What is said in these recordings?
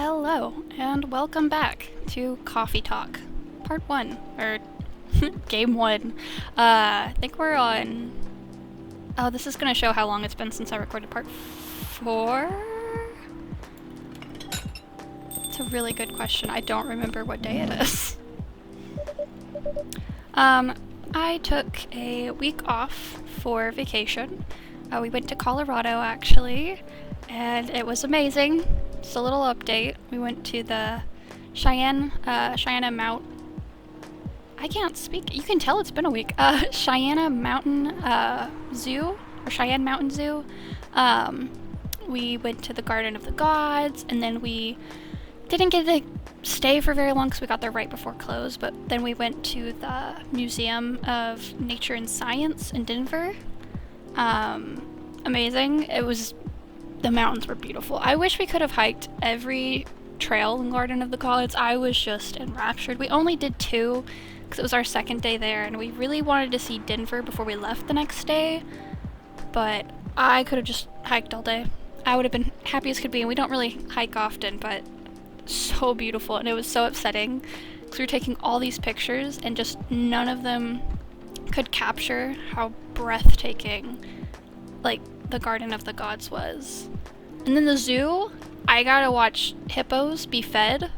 Hello, and welcome back to Coffee Talk, Part 1, or Game 1. I think we're on... Oh, this is going to show how long it's been since I recorded Part 4? It's a really good question. I don't remember what day it is. I took a week off for vacation. We went to Colorado, actually, and it was amazing. Just a little update. We went to the Cheyenne Mount... I can't speak. You can tell it's been a week. Cheyenne Mountain Zoo, or Cheyenne Mountain Zoo. We went to the Garden of the Gods, and then we didn't get to stay for very long because we got there right before close, but then we went to the Museum of Nature and Science in Denver. Amazing. The mountains were beautiful. I wish we could have hiked every trail in Garden of the Gods. I was just enraptured. We only did 2 because it was our second day there, and we really wanted to see Denver before we left the next day, but I could have just hiked all day. I would have been happy as could be, and we don't really hike often, but so beautiful, and it was so upsetting because we were taking all these pictures and just none of them could capture how breathtaking like the Garden of the Gods was. And then the zoo, I got to watch hippos be fed,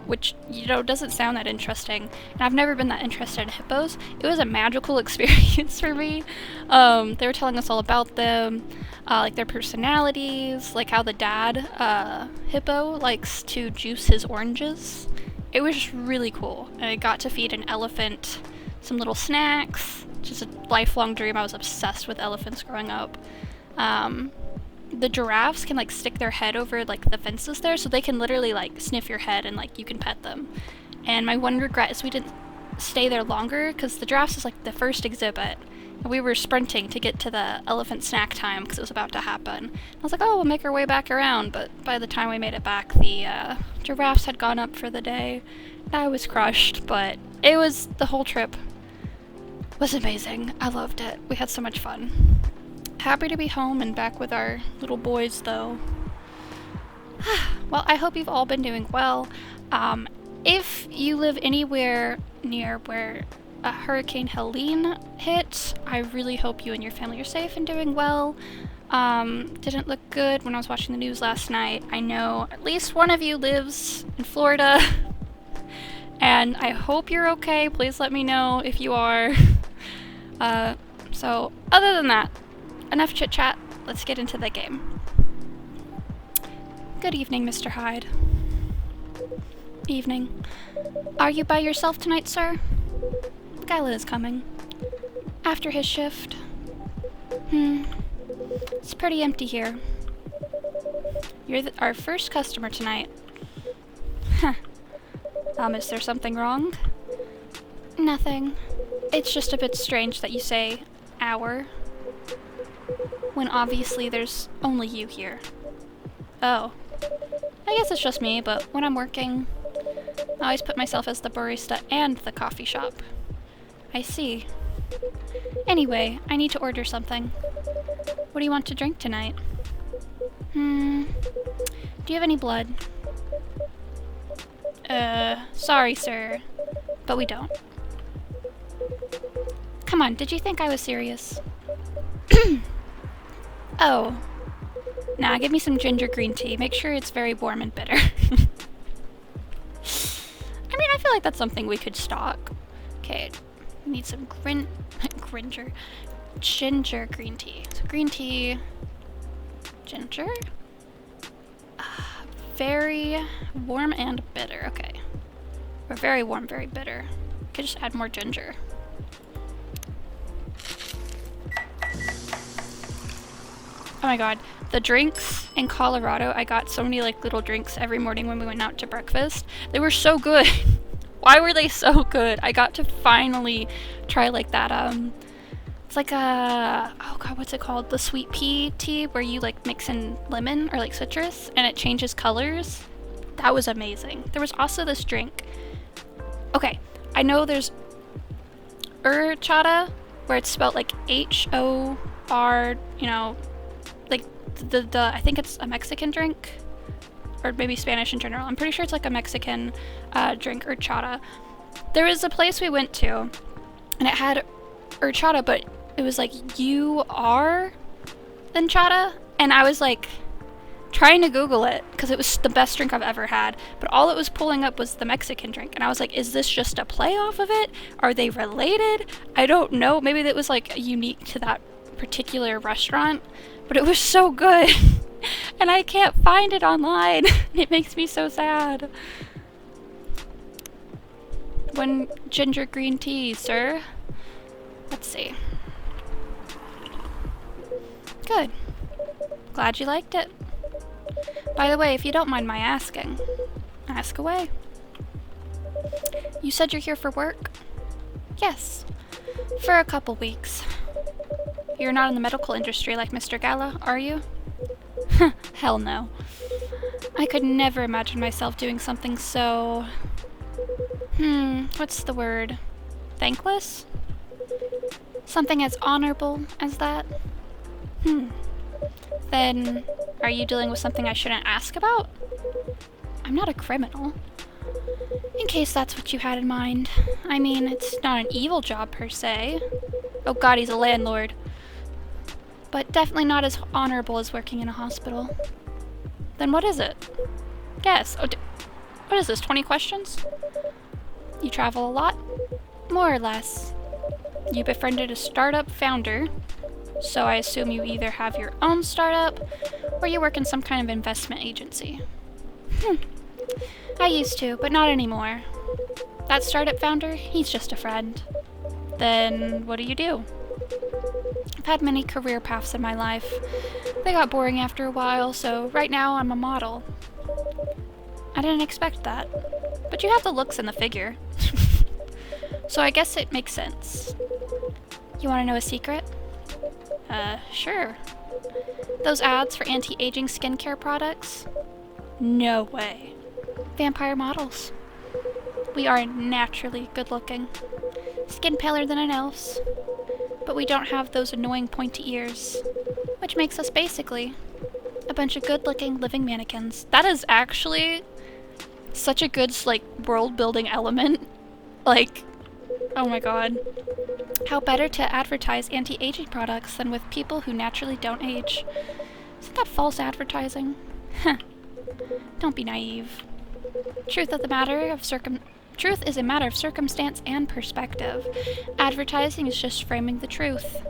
which, you know, doesn't sound that interesting, and I've never been that interested in hippos. It was a magical experience for me. They were telling us all about them, like their personalities, like how the dad hippo likes to juice his oranges. It was just really cool, and I got to feed an elephant some little snacks, just a lifelong dream. I was obsessed with elephants growing up. The giraffes can like stick their head over like the fences there, so they can literally like sniff your head and like you can pet them. And my one regret is we didn't stay there longer because the giraffes is like the first exhibit, and we were sprinting to get to the elephant snack time because it was about to happen. I was like, oh, we'll make our way back around, but by the time we made it back, the giraffes had gone up for the day. I was crushed, but the whole trip was amazing. I loved it. We had so much fun. Happy to be home and back with our little boys, though. Well, I hope you've all been doing well. If you live anywhere near where Hurricane Helene hit, I really hope you and your family are safe and doing well. Didn't look good when I was watching the news last night. I know at least one of you lives in Florida, and I hope you're okay. Please let me know if you are. So, other than that, enough chit-chat. Let's get into the game. Good evening, Mr. Hyde. Evening. Are you by yourself tonight, sir? Guyla is coming. After his shift. It's pretty empty here. You're our first customer tonight. Huh. Is there something wrong? Nothing. It's just a bit strange that you say our when obviously there's only you here. Oh. I guess it's just me, but when I'm working, I always put myself as the barista and the coffee shop. I see. Anyway, I need to order something. What do you want to drink tonight? Do you have any blood? Sorry, sir, but we don't. Come on, did you think I was serious? Oh. Nah, give me some ginger green tea. Make sure it's very warm and bitter. I mean, I feel like that's something we could stock. Okay, need some ginger green tea. So green tea, ginger. Very warm and bitter. Okay. Or very warm, very bitter. Could just add more ginger. Oh my god, the drinks in Colorado, I got so many like little drinks every morning when we went out to breakfast. They were so good. Why were they so good? I got to finally try like that, it's like a, oh god, what's it called? The sweet pea tea where you like mix in lemon or like citrus and it changes colors. That was amazing. There was also this drink. Okay, I know there's horchata where it's spelled like H-O-R, you know, like the I think it's a Mexican drink. or maybe Spanish in general. I'm pretty sure it's like a Mexican drink, horchata. There was a place we went to, and it had horchata, but it was like, you are horchata? And I was like, trying to Google it, because it was the best drink I've ever had, but all it was pulling up was the Mexican drink, and I was like, is this just a play off of it? Are they related? I don't know. Maybe that was like unique to that particular restaurant, but it was so good. And I can't find it online. It makes me so sad. One ginger green tea, sir. Let's see. Good. Glad you liked it. By the way, if you don't mind my asking, ask away. You said you're here for work? Yes. For a couple weeks. You're not in the medical industry like Mr. Gala, are you? Hell no. I could never imagine myself doing something so... what's the word? Thankless? Something as honorable as that? Then, are you dealing with something I shouldn't ask about? I'm not a criminal. In case that's what you had in mind. I mean, it's not an evil job per se. Oh god, he's a landlord. But definitely not as honorable as working in a hospital. Then what is it? Guess. Oh, what is this, 20 questions? You travel a lot? More or less. You befriended a startup founder. So I assume you either have your own startup, or you work in some kind of investment agency. I used to, but not anymore. That startup founder, he's just a friend. Then what do you do? I've had many career paths in my life. They got boring after a while, so right now I'm a model. I didn't expect that. But you have the looks and the figure. So I guess it makes sense. You want to know a secret? Sure. Those ads for anti-aging skincare products? No way. Vampire models. We are naturally good-looking. Skin paler than an elf's. But we don't have those annoying pointy ears. Which makes us basically a bunch of good-looking living mannequins. That is actually such a good, like, world-building element. Like, oh my god. How better to advertise anti-aging products than with people who naturally don't age? Isn't that false advertising? Heh. Don't be naive. Truth is a matter of circumstance and perspective. Advertising is just framing the truth.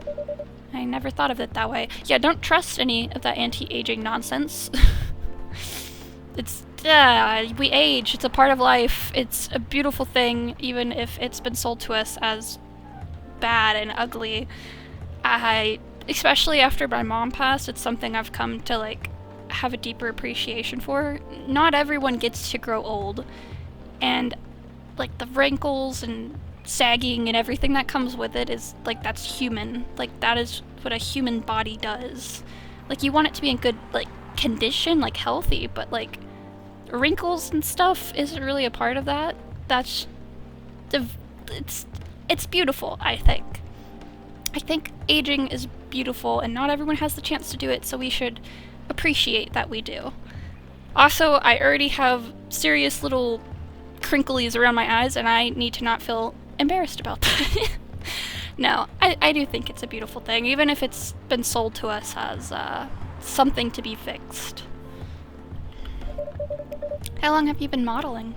I never thought of it that way. Yeah, don't trust any of that anti-aging nonsense. It's, we age. It's a part of life. It's a beautiful thing, even if it's been sold to us as bad and ugly. Especially after my mom passed, it's something I've come to, like, have a deeper appreciation for. Not everyone gets to grow old. And, like, the wrinkles and sagging and everything that comes with it is, like, that's human. Like, that is what a human body does. Like, you want it to be in good, like, condition, like, healthy, but, like, wrinkles and stuff isn't really a part of that. That's... It's beautiful, I think. I think aging is beautiful, and not everyone has the chance to do it, so we should appreciate that we do. Also, I already have serious little crinklies around my eyes, and I need to not feel embarrassed about that. No, I do think it's a beautiful thing, even if it's been sold to us as something to be fixed. How long have you been modeling?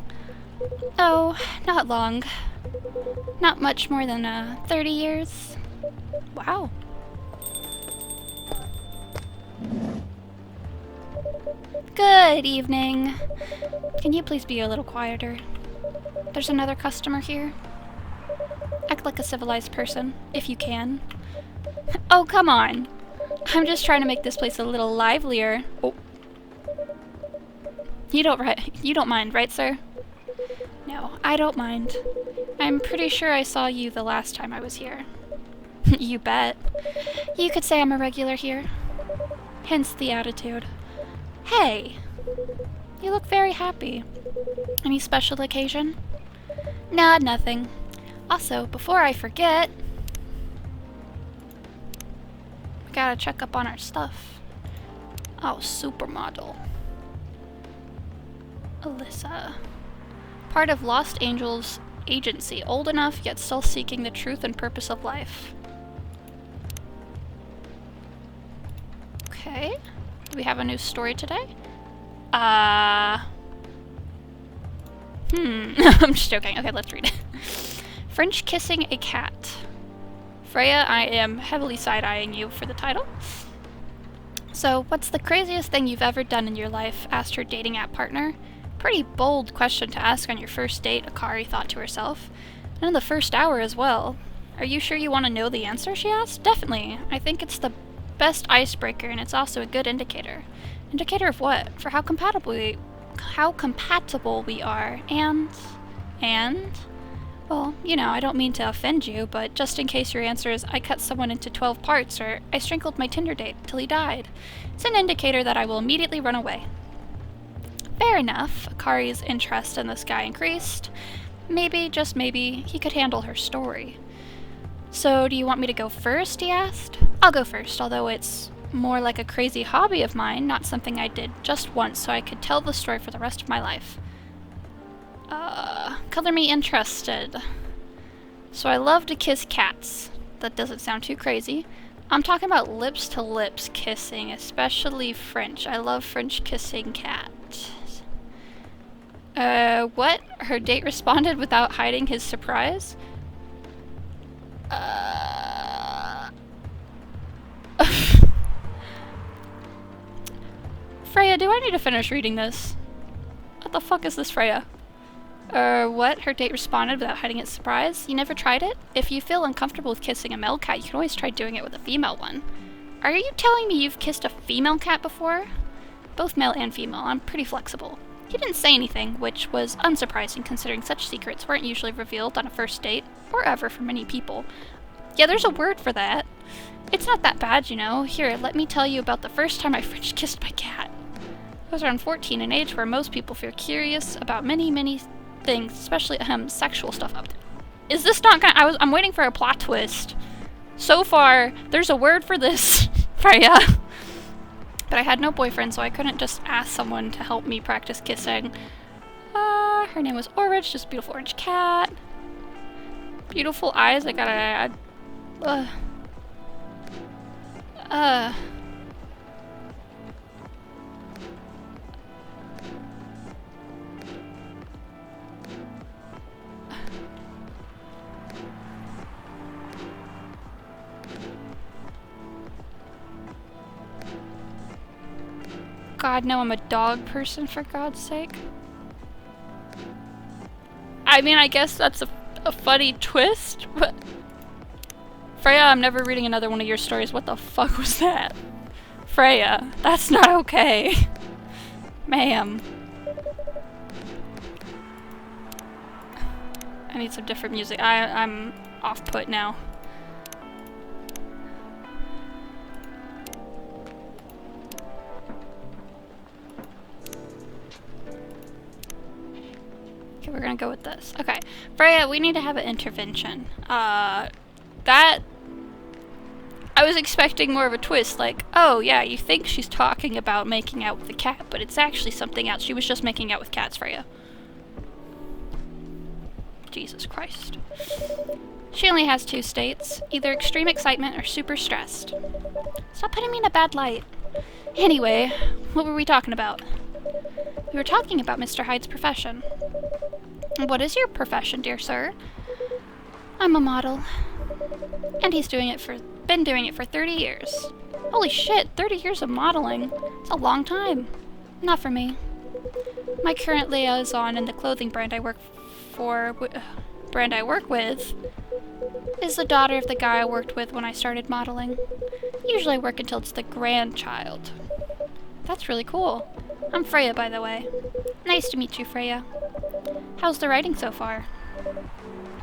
Oh, not long. Not much more than 30 years. Wow. Good evening. Can you please be a little quieter? There's another customer here. Act like a civilized person, if you can. Oh, come on. I'm just trying to make this place a little livelier. Oh. You don't mind, right, sir? No, I don't mind. I'm pretty sure I saw you the last time I was here. You bet. You could say I'm a regular here. Hence the attitude. Hey! You look very happy. Any special occasion? Nah, nothing. Also, before I forget, we gotta check up on our stuff. Oh, supermodel. Alyssa. Part of Lost Angels Agency. Old enough, yet still seeking the truth and purpose of life. Okay. Do we have a new story today? I'm just joking. Okay, let's read it. French kissing a cat. Freya, I am heavily side-eyeing you for the title. So, what's the craziest thing you've ever done in your life? Asked her dating app partner. Pretty bold question to ask on your first date, Akari thought to herself. And in the first hour as well. Are you sure you want to know the answer, she asked. Definitely. I think it's the best icebreaker, and it's also a good indicator. Indicator of what? For how compatible we are, and... Well, you know, I don't mean to offend you, but just in case your answer is I cut someone into 12 parts, or I strangled my Tinder date till he died, it's an indicator that I will immediately run away. Fair enough. Akari's interest in this guy increased. Maybe, just maybe, he could handle her story. So, do you want me to go first, he asked. I'll go first, although it's more like a crazy hobby of mine, not something I did just once so I could tell the story for the rest of my life. Color me interested. So I love to kiss cats. That doesn't sound too crazy. I'm talking about lips to lips kissing, especially French. I love French kissing cats. What? Her date responded without hiding his surprise. Freya, do I need to finish reading this? What the fuck is this, Freya? What? Her date responded without hiding its surprise. You never tried it? If you feel uncomfortable with kissing a male cat, you can always try doing it with a female one. Are you telling me you've kissed a female cat before? Both male and female. I'm pretty flexible. He didn't say anything, which was unsurprising considering such secrets weren't usually revealed on a first date, or ever for many people. Yeah, there's a word for that. It's not that bad, you know. Here, let me tell you about the first time I French kissed my cat. I was around 14, an age where most people feel curious about many things, especially sexual stuff. Is this not gonna... I'm waiting for a plot twist. So far, there's a word for this, Freya. But I had no boyfriend, so I couldn't just ask someone to help me practice kissing. Her name was Orange, just a beautiful orange cat. Beautiful eyes, I gotta... God, no, I'm a dog person, for God's sake. I mean, I guess that's a funny twist, but... Freya, I'm never reading another one of your stories. What the fuck was that? Freya, that's not okay. Ma'am. I need some different music. I'm off-put now. Okay, we're gonna go with this. Okay. Freya, we need to have an intervention. That... I was expecting more of a twist, like, oh yeah, you think she's talking about making out with the cat, but it's actually something else. She was just making out with cats, Freya. Jesus Christ. She only has 2 states, either extreme excitement or super stressed. Stop putting me in a bad light. Anyway, what were we talking about? We were talking about Mr. Hyde's profession. What is your profession, dear sir? I'm a model. And he's been doing it for 30 years. Holy shit, 30 years of modeling. It's a long time. Not for me. My current liaison in the clothing brand I work with is the daughter of the guy I worked with when I started modeling. Usually I work until it's the grandchild. That's really cool. I'm Freya, by the way. Nice to meet you, Freya. How's the writing so far?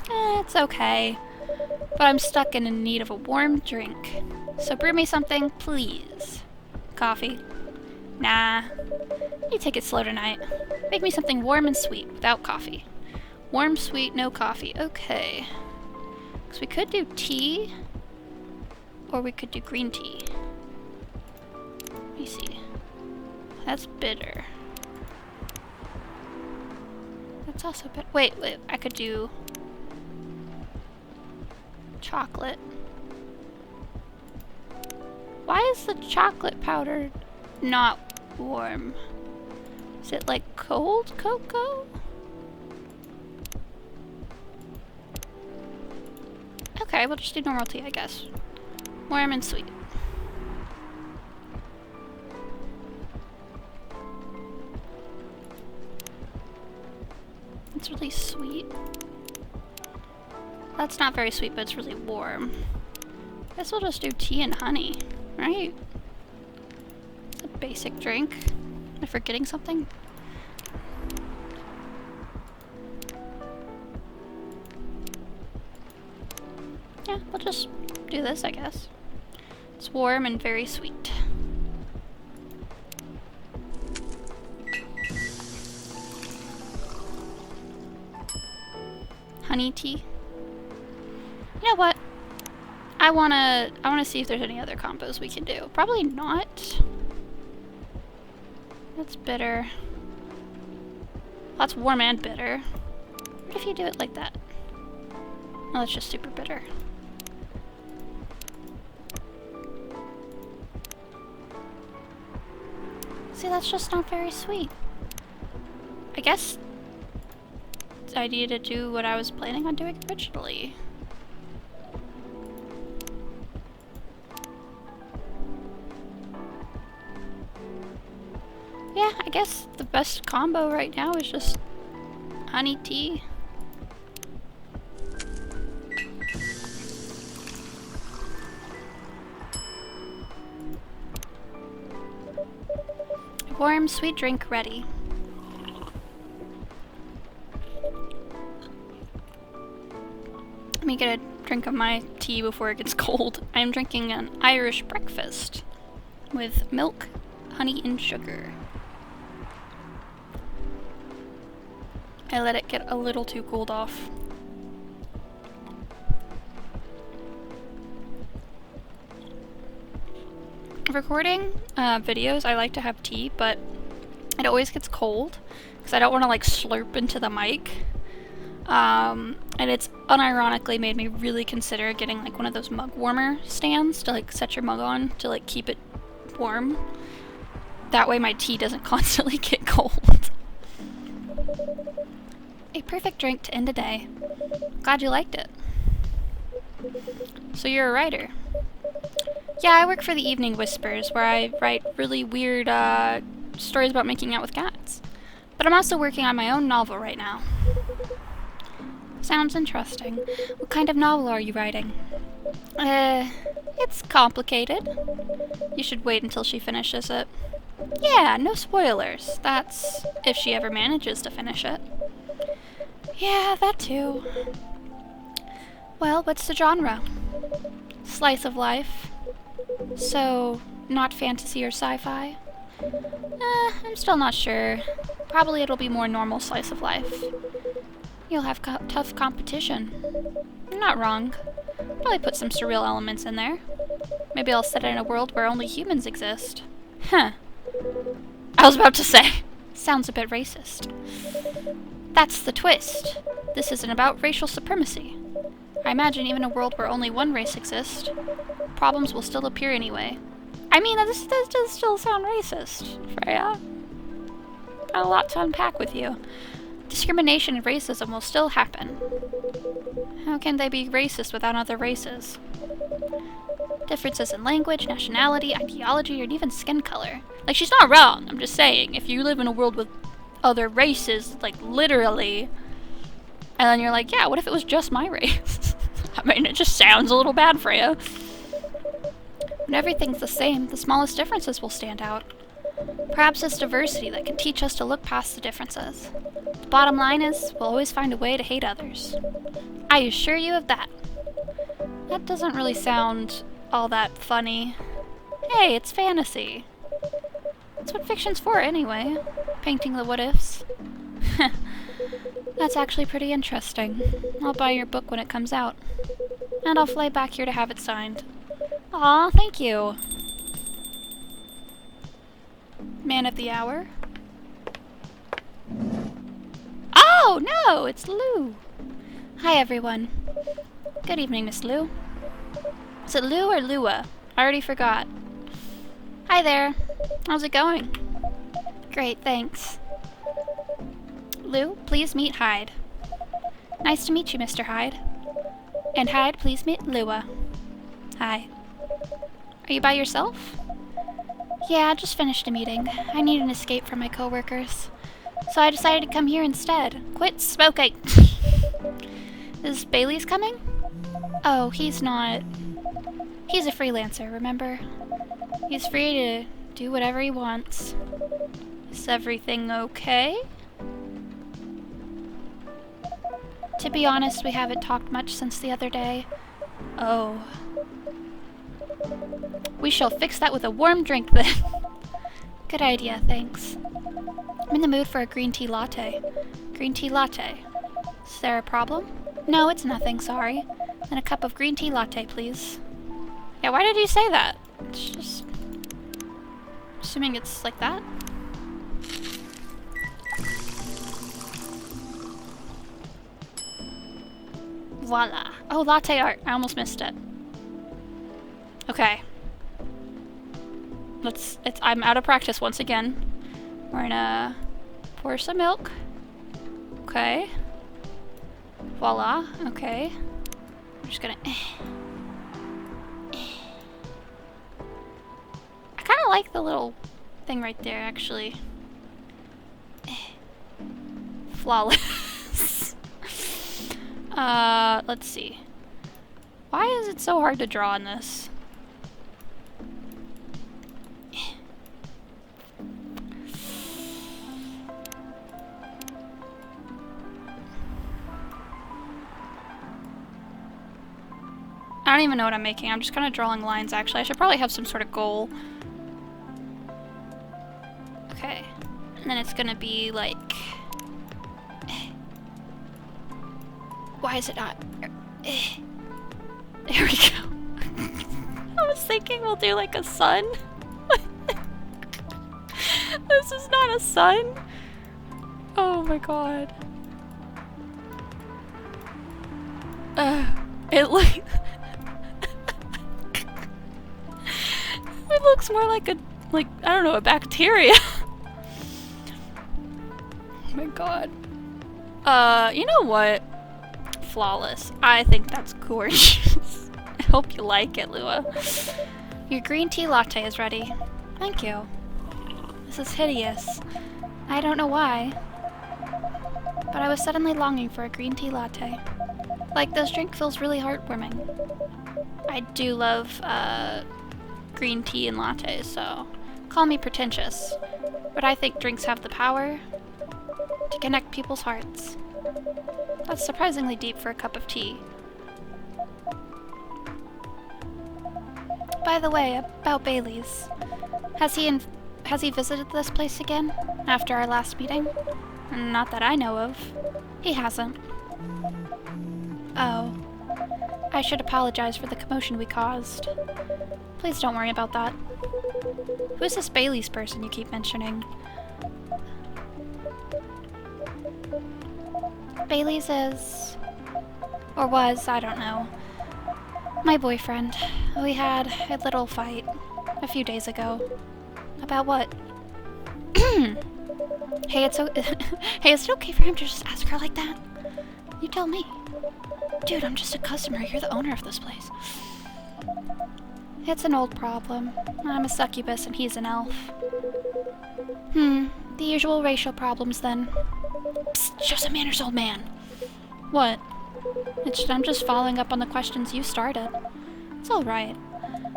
It's okay. But I'm stuck and in need of a warm drink. So brew me something, please. Coffee? Nah. You take it slow tonight. Make me something warm and sweet, without coffee. Warm, sweet, no coffee. Okay. So we could do tea, or we could do green tea. Let me see. That's bitter. It's also better. Wait, I could do chocolate. Why is the chocolate powder not warm? Is it like cold cocoa? Okay, we'll just do normal tea, I guess. Warm and sweet. It's really sweet. That's not very sweet, but it's really warm. Guess we'll just do tea and honey, right? It's a basic drink. Am I forgetting something? Yeah, we'll just do this, I guess. It's warm and very sweet. Honey tea. You know what? I wanna see if there's any other combos we can do. Probably not. That's bitter. That's warm and bitter. What if you do it like that? Oh, that's just super bitter. See, that's just not very sweet. I guess I need to do what I was planning on doing originally. Yeah, I guess the best combo right now is just honey tea. Warm, sweet drink ready. Let me get a drink of my tea before it gets cold. I'm drinking an Irish breakfast with milk, honey, and sugar. I let it get a little too cooled off. Recording videos, I like to have tea, but it always gets cold because I don't want to like slurp into the mic. And it's unironically made me really consider getting like one of those mug warmer stands to like set your mug on to like keep it warm. That way my tea doesn't constantly get cold. A perfect drink to end a day. Glad you liked it. So you're a writer? Yeah, I work for the Evening Whispers, where I write really weird stories about making out with cats. But I'm also working on my own novel right now. Sounds interesting. What kind of novel are you writing? It's complicated. You should wait until she finishes it. Yeah, no spoilers. That's if she ever manages to finish it. Yeah, that too. Well, what's the genre? Slice of life. So, not fantasy or sci-fi? I'm still not sure. Probably it'll be more normal slice of life. You'll have tough competition. You're not wrong. Probably put some surreal elements in there. Maybe I'll set it in a world where only humans exist. Huh. I was about to say. Sounds a bit racist. That's the twist. This isn't about racial supremacy. I imagine even a world where only one race exists, problems will still appear anyway. I mean, this does still sound racist, Freya. Got a lot to unpack with you. Discrimination and racism will still happen. How can they be racist without other races? Differences in language, nationality, ideology, or even skin color. Like, she's not wrong, I'm just saying. If you live in a world with other races, like, literally, and then you're like, yeah, what if it was just my race? I mean, it just sounds a little bad, Freya. When everything's the same, the smallest differences will stand out. Perhaps it's diversity that can teach us to look past the differences. The bottom line is, we'll always find a way to hate others. I assure you of that. That doesn't really sound all that funny. Hey, it's fantasy. That's what fiction's for anyway. Painting the what-ifs. That's actually pretty interesting. I'll buy your book when it comes out. And I'll fly back here to have it signed. Aw, thank you. Man of the hour. Oh, Oh, no, it's Lou. Hi, everyone. Good evening, Miss Lou. Is it Lou or Lua? I already forgot. Hi there. How's it going? Great, thanks. Lou, please meet Hyde. Nice to meet you, Mr. Hyde. And Hyde, please meet Lua. Hi. Are you by yourself? Yeah, I just finished a meeting. I need an escape from my coworkers. So I decided to come here instead. Quit smoking! Is Bailey's coming? Oh, he's not. He's a freelancer, remember? He's free to do whatever he wants. Is everything okay? To be honest, we haven't talked much since the other day. Oh. We shall fix that with a warm drink then. Good idea, thanks. I'm in the mood for a green tea latte. Green tea latte. Is there a problem? No, it's nothing, sorry. Then a cup of green tea latte, please. Yeah, why did you say that? It's just... assuming it's like that? Voila. Oh, latte art. I almost missed it. Okay. I'm out of practice once again. We're gonna pour some milk. Okay. Voila. Okay. We're just gonna... I kinda like the little thing right there, actually. Flawless. Let's see. Why is it so hard to draw in this? I don't even know what I'm making. I'm just kind of drawing lines, actually. I should probably have some sort of goal. Okay. And then it's gonna be like... Why is it not? There we go. I was thinking we'll do like a sun. This is not a sun. Oh my god. It it looks more like a, I don't know, a bacteria. Oh my god. You know what? Flawless. I think that's gorgeous. I hope you like it, Lua. Your green tea latte is ready. Thank you. This is hideous. I don't know why, but I was suddenly longing for a green tea latte. Like, this drink feels really heartwarming. I do love, green tea and lattes, so call me pretentious, but I think drinks have the power to connect people's hearts. That's surprisingly deep for a cup of tea. By the way, about Bailey's. Has he visited this place again after our last meeting? Not that I know of. He hasn't. Oh. I should apologize for the commotion we caused. Please don't worry about that. Who's this Bailey's person you keep mentioning? Bailey's is... or was, I don't know. My boyfriend. We had a little fight a few days ago. About what? Hey, hey, is it okay for him to just ask her like that? You tell me. Dude, I'm just a customer. You're the owner of this place. It's an old problem. I'm a succubus and he's an elf. The usual racial problems then. Psst, show some manners, old man. What? I'm just following up on the questions you started. It's alright.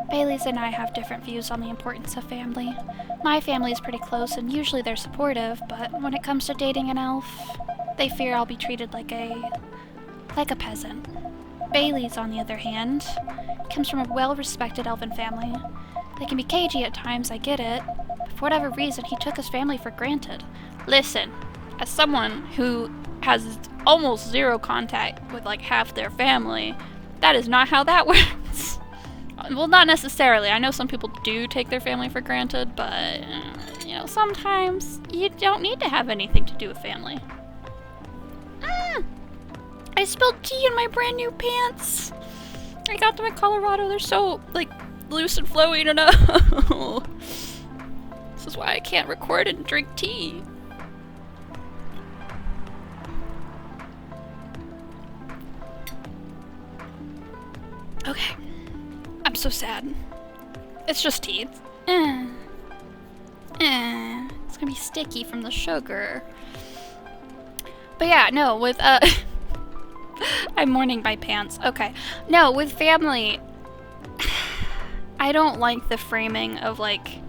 Bailey's and I have different views on the importance of family. My family is pretty close and usually they're supportive, but when it comes to dating an elf, they fear I'll be treated like a peasant. Bailey's, on the other hand, comes from a well-respected elven family. They can be cagey at times, I get it, but for whatever reason, he took his family for granted. Listen, as someone who has almost zero contact with like half their family, that is not how that works. Well, not necessarily. I know some people do take their family for granted, but, you know, sometimes you don't need to have anything to do with family. I spilled tea in my brand new pants. I got them in Colorado. They're so, like, loose and flowy. I don't know. This is why I can't record and drink tea. Okay. I'm so sad. It's just tea. It's gonna be sticky from the sugar. But yeah, no, with, I'm mourning my pants. Okay. No, with family, I don't like the framing of, like,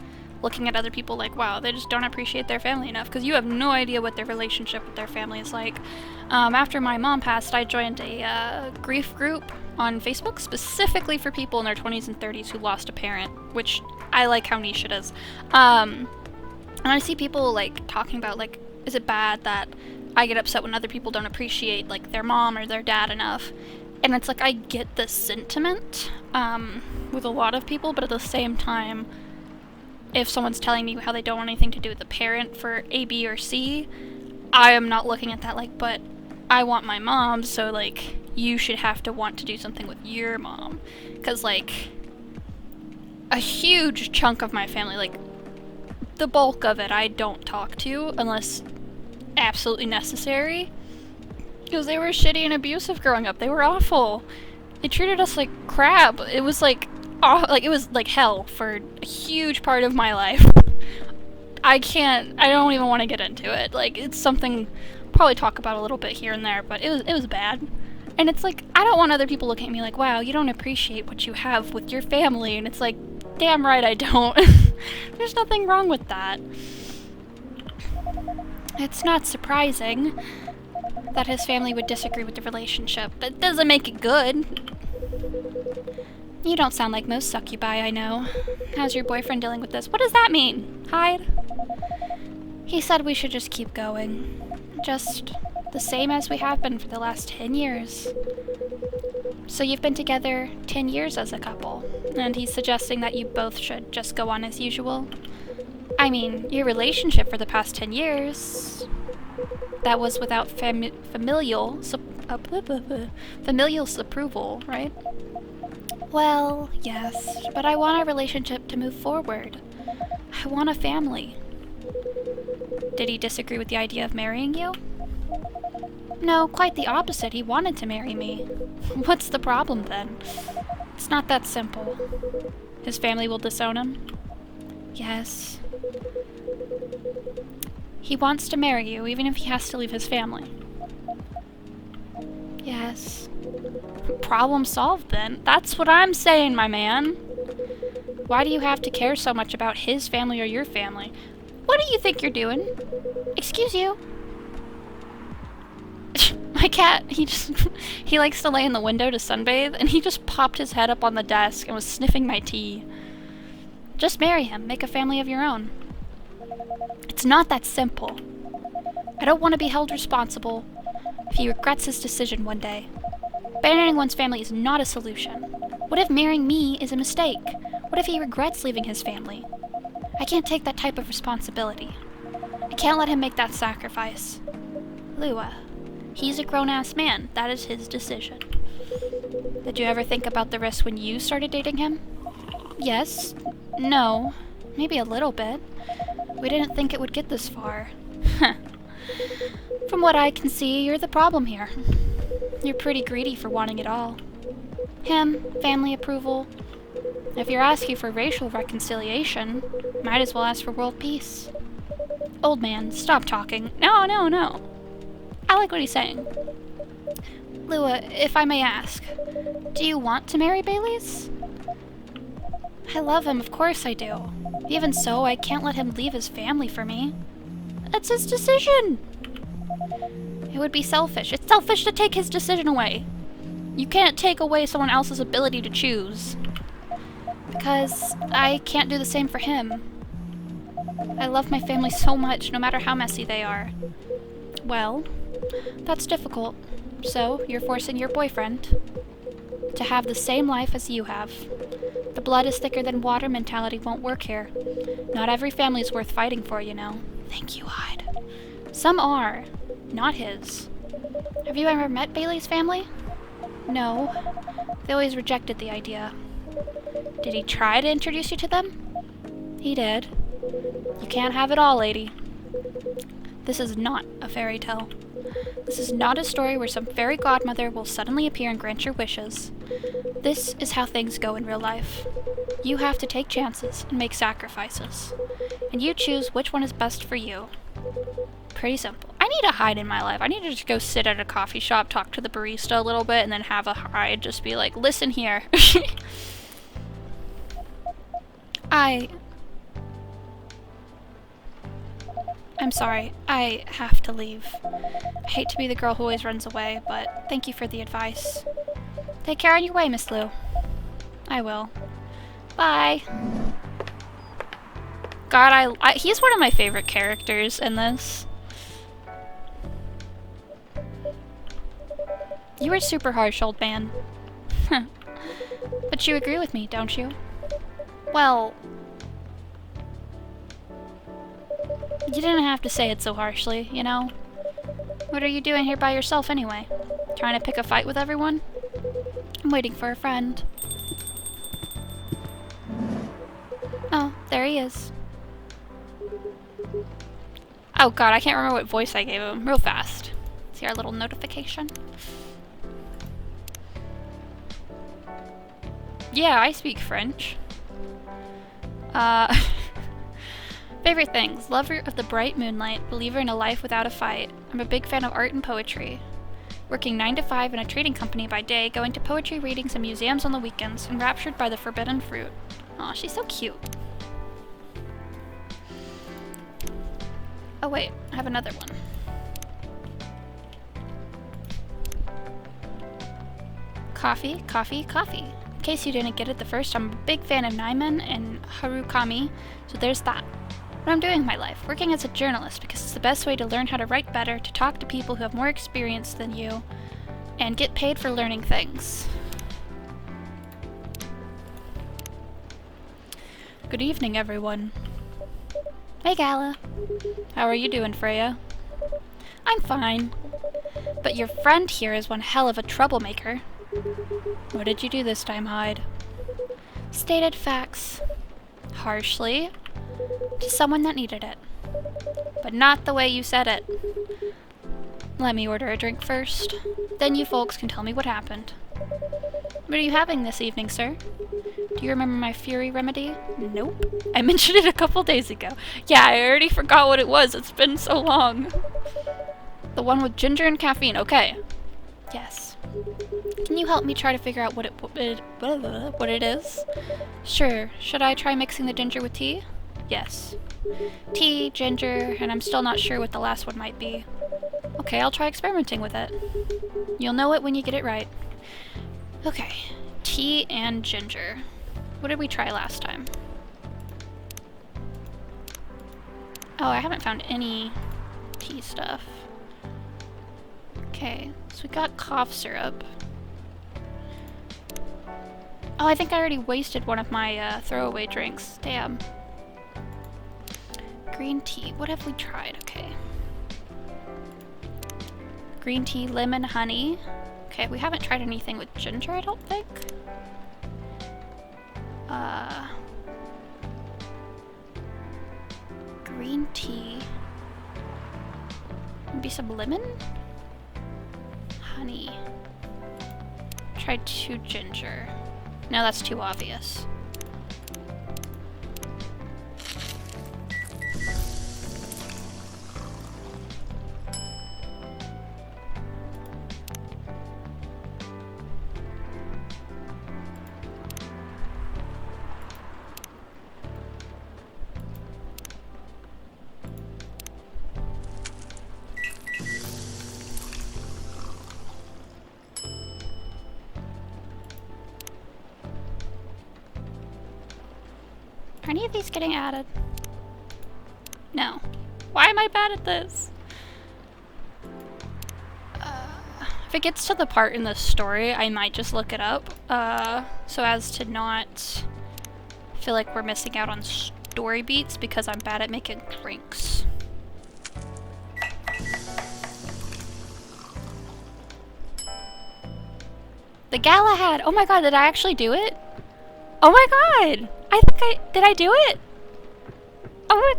looking at other people like, wow, they just don't appreciate their family enough, because you have no idea what their relationship with their family is like. After my mom passed, I joined a grief group on Facebook specifically for people in their 20s and 30s who lost a parent, which I like how niche it is. And I see people, like, talking about, like, is it bad that I get upset when other people don't appreciate, like, their mom or their dad enough? And it's like, I get the sentiment with a lot of people, but at the same time, if someone's telling me how they don't want anything to do with the parent for A, B, or C, I am not looking at that like, but I want my mom, so, like, you should have to want to do something with your mom. Because, like, a huge chunk of my family, like, the bulk of it I don't talk to unless absolutely necessary. Because they were shitty and abusive growing up. They were awful. They treated us like crap. It was like it was like hell for a huge part of my life. I don't even want to get into it. Like, it's something I'll probably talk about a little bit here and there, but it was bad. And it's like, I don't want other people looking at me like, wow, you don't appreciate what you have with your family. And it's like, damn right I don't. There's nothing wrong with that. It's not surprising that his family would disagree with the relationship. That doesn't make it good. You don't sound like most succubi I know. How's your boyfriend dealing with this? What does that mean? Hide? He said we should just keep going. Just the same as we have been for the last 10 years. So you've been together 10 years as a couple, and he's suggesting that you both should just go on as usual. I mean, your relationship for the past 10 years, that was without familial approval, right? Well, yes, but I want our relationship to move forward. I want a family. Did he disagree with the idea of marrying you? No, quite the opposite. He wanted to marry me. What's the problem then? It's not that simple. His family will disown him? Yes. He wants to marry you, even if he has to leave his family. Yes. Problem solved then. That's what I'm saying, my man. Why do you have to care so much about his family or your family? What do you think you're doing? Excuse you. My cat, he likes to lay in the window to sunbathe, and he just popped his head up on the desk and was sniffing my tea. Just marry him. Make a family of your own. It's not that simple. I don't want to be held responsible if he regrets his decision one day. Abandoning one's family is not a solution. What if marrying me is a mistake? What if he regrets leaving his family? I can't take that type of responsibility. I can't let him make that sacrifice. Lua, he's a grown-ass man. That is his decision. Did you ever think about the risk when you started dating him? Yes. No. Maybe a little bit. We didn't think it would get this far. From what I can see, you're the problem here. You're pretty greedy for wanting it all. Him, family approval. If you're asking for racial reconciliation, might as well ask for world peace. Old man, stop talking. No. I like what he's saying. Lua, if I may ask, do you want to marry Bailey's? I love him, of course I do. Even so, I can't let him leave his family for me. That's his decision! It would be selfish. It's selfish to take his decision away. You can't take away someone else's ability to choose. Because I can't do the same for him. I love my family so much, no matter how messy they are. Well, that's difficult. So, you're forcing your boyfriend to have the same life as you have. The blood is thicker than water mentality won't work here. Not every family is worth fighting for, you know. Thank you, Hyde. Some are. Not his. Have you ever met Bailey's family? No. They always rejected the idea. Did he try to introduce you to them? He did. You can't have it all, lady. This is not a fairy tale. This is not a story where some fairy godmother will suddenly appear and grant your wishes. This is how things go in real life. You have to take chances and make sacrifices. And you choose which one is best for you. Pretty simple. I need a hide in my life. I need to just go sit at a coffee shop, talk to the barista a little bit, and then have a hide. Just be like, listen here. I'm sorry. I have to leave. I hate to be the girl who always runs away, but thank you for the advice. Take care on your way, Miss Lou. I will. Bye. God, he's one of my favorite characters in this. You were super harsh, old man. But you agree with me, don't you? Well... You didn't have to say it so harshly, you know? What are you doing here by yourself anyway? Trying to pick a fight with everyone? I'm waiting for a friend. Oh, there he is. Oh god, I can't remember what voice I gave him. Real fast. See our little notification? Yeah, I speak French. Favorite things. Lover of the bright moonlight. Believer in a life without a fight. I'm a big fan of art and poetry. Working 9 to 5 in a trading company by day, going to poetry readings and museums on the weekends, enraptured by the forbidden fruit. Aw, she's so cute. Oh wait, I have another one. Coffee, coffee, coffee. In case you didn't get it the first time, I'm a big fan of Naiman and Harukami, so there's that. What I'm doing with my life, working as a journalist because it's the best way to learn how to write better, to talk to people who have more experience than you, and get paid for learning things. Good evening, everyone. Hey, Gala. How are you doing, Freya? I'm fine. But your friend here is one hell of a troublemaker. What did you do this time, Hyde? Stated facts. Harshly. To someone that needed it. But not the way you said it. Let me order a drink first. Then you folks can tell me what happened. What are you having this evening, sir? Do you remember my fury remedy? Nope. I mentioned it a couple days ago. Yeah, I already forgot what it was. It's been so long. The one with ginger and caffeine. Okay. Yes. Can you help me try to figure out what it is? Sure. Should I try mixing the ginger with tea? Yes. Tea, ginger, and I'm still not sure what the last one might be. Okay, I'll try experimenting with it. You'll know it when you get it right. Okay. Tea and ginger. What did we try last time? Oh, I haven't found any tea stuff. Okay, so we got cough syrup. Oh, I think I already wasted one of my throwaway drinks. Damn. Green tea. What have we tried? Okay. Green tea, lemon, honey. Okay, we haven't tried anything with ginger, I don't think. Green tea. Maybe some lemon? Honey. Tried 2 ginger. No, that's too obvious. Are any of these getting added? No. Why am I bad at this? If it gets to the part in the story, I might just look it up, so as to not feel like we're missing out on story beats because I'm bad at making drinks. The Galahad! Oh my god, did I actually do it? Oh my god! Did I do it? Oh my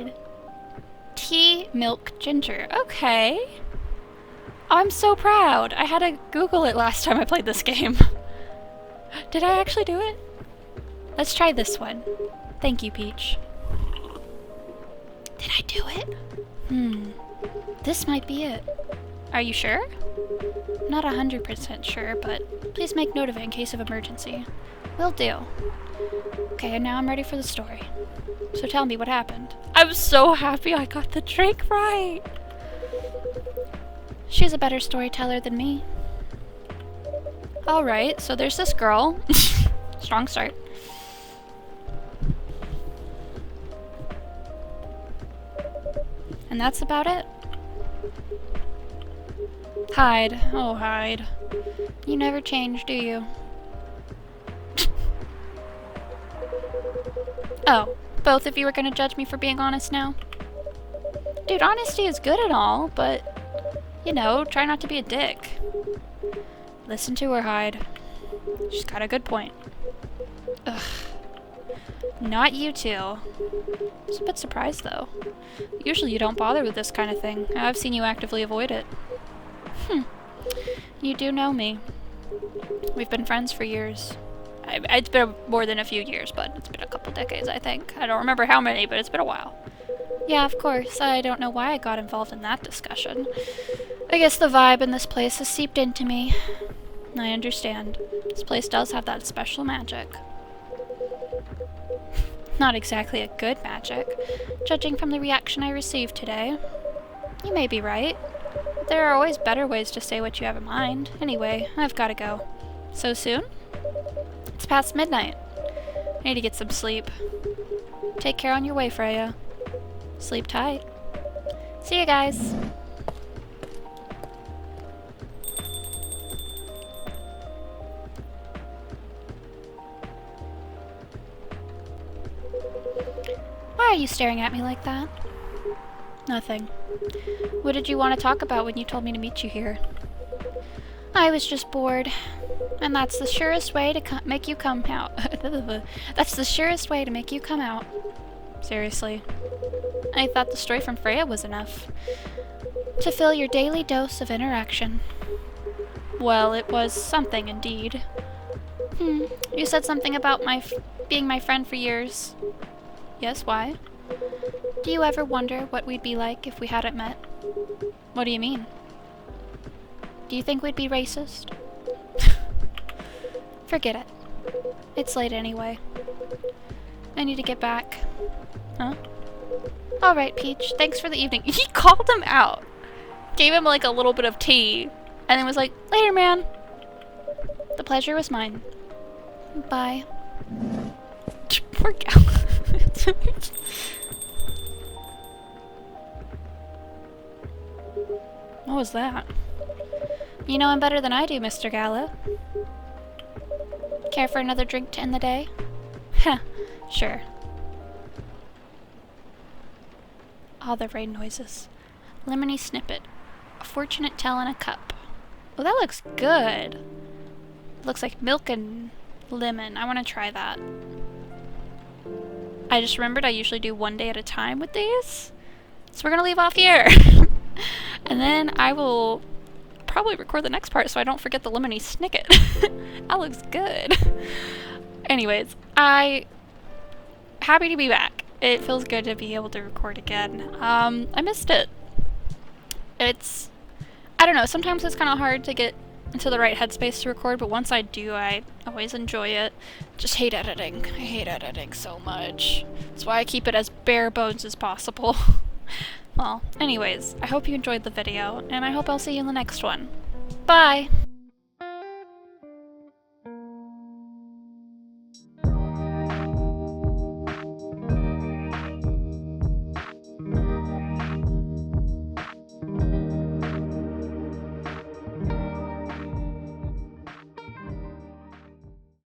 god! Tea, milk, ginger. Okay. I'm so proud. I had to Google it last time I played this game. Did I actually do it? Let's try this one. Thank you, Peach. Did I do it? This might be it. Are you sure? Not 100% sure, but please make note of it in case of emergency. Will do. Okay, and now I'm ready for the story. So tell me what happened. I'm so happy I got the drink right! She's a better storyteller than me. Alright, so there's this girl. Strong start. And that's about it. Hyde. Oh, Hyde. You never change, do you? Oh, both of you are gonna judge me for being honest now? Dude, honesty is good and all, but, you know, try not to be a dick. Listen to her, Hyde. She's got a good point. Ugh. Not you two. I was a bit surprised, though. Usually you don't bother with this kind of thing. I've seen you actively avoid it. You do know me. We've been friends for years. It's been more than a few years, but it's been a couple decades, I think. I don't remember how many, but it's been a while. Yeah, of course. I don't know why I got involved in that discussion. I guess the vibe in this place has seeped into me. I understand. This place does have that special magic. Not exactly a good magic, judging from the reaction I received today. You may be right. But there are always better ways to say what you have in mind. Anyway, I've gotta go. So soon? It's past midnight. I need to get some sleep. Take care on your way, Freya. Sleep tight. See you guys. Why are you staring at me like that? Nothing. What did you want to talk about when you told me to meet you here? I was just bored. And that's the surest way to make you come out. That's the surest way to make you come out. Seriously. I thought the story from Freya was enough. To fill your daily dose of interaction. Well, it was something indeed. You said something about being my friend for years. Yes, why? Do you ever wonder what we'd be like if we hadn't met? What do you mean? Do you think we'd be racist? Forget it. It's late anyway. I need to get back. Huh? Alright, Peach. Thanks for the evening. He called him out. Gave him like a little bit of tea. And then was like, later, man. The pleasure was mine. Bye. Poor gal. What was that? You know him better than I do, Mr. Gala. Care for another drink to end the day? Heh, sure. Ah, the rain noises. Lemony snippet. A fortunate tale in a cup. Oh, that looks good. Looks like milk and lemon. I want to try that. I just remembered I usually do one day at a time with these. So we're gonna leave off here. And then I will probably record the next part so I don't forget the lemony snicket. That looks good. Anyways, happy to be back. It feels good to be able to record again. I missed it. I don't know, sometimes it's kind of hard to get into the right headspace to record, but once I do, I always enjoy it. Just hate editing. I hate editing so much. That's why I keep it as bare bones as possible. Well, anyways, I hope you enjoyed the video, and I hope I'll see you in the next one. Bye!